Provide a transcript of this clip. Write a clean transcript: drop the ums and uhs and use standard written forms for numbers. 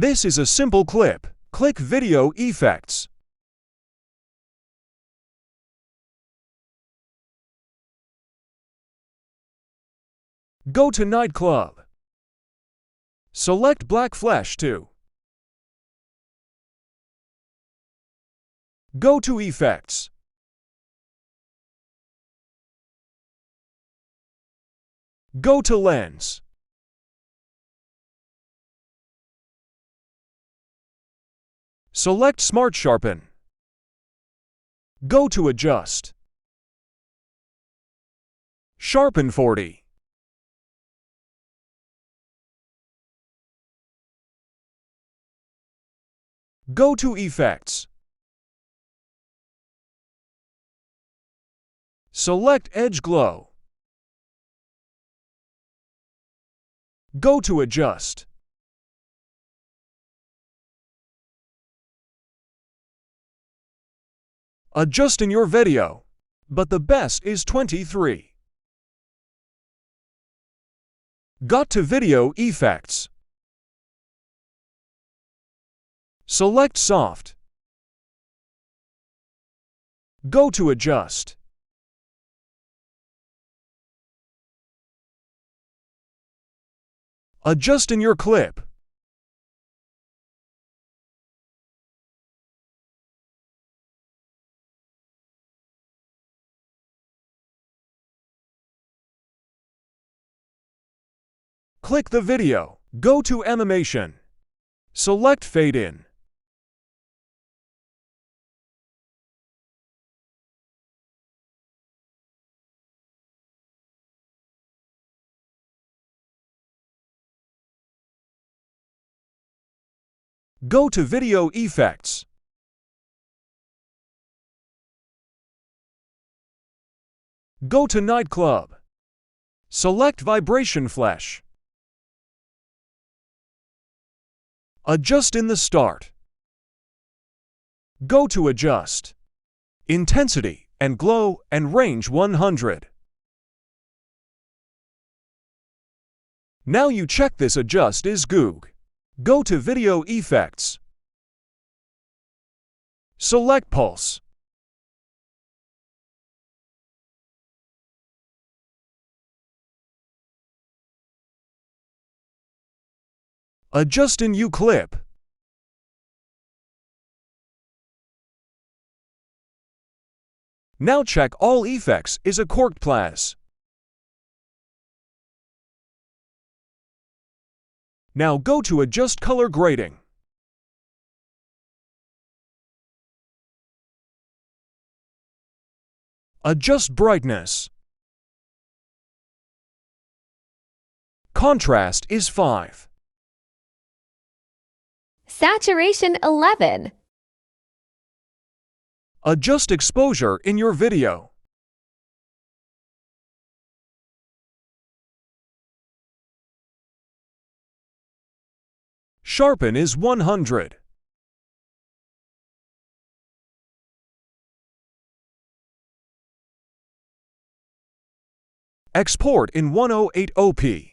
This is a simple clip. Click Video Effects. Go to Nightclub. Select Black Flash 2. Go to Effects. Go to Lens. Select Smart Sharpen. Go to Adjust. Sharpen 40. Go to Effects. Select Edge Glow. Go to Adjust. Adjust in your video, but the best is 23. Got to Video Effects. Select Soft. Go to Adjust. Adjust in your clip. Click the video. Go to Animation. Select Fade In. Go to Video Effects. Go to Nightclub. Select Vibration Flash. Adjust in the start. Go to Adjust. Intensity and Glow and Range 100. Now you check this adjust is good. Go to Video Effects. Select Pulse. Adjust in U-clip. Now check all effects is a corked plas. Now go to Adjust Color Grading. Adjust Brightness. Contrast is 5. Saturation 11. Adjust exposure in your video. Sharpen is 100. Export in 108p.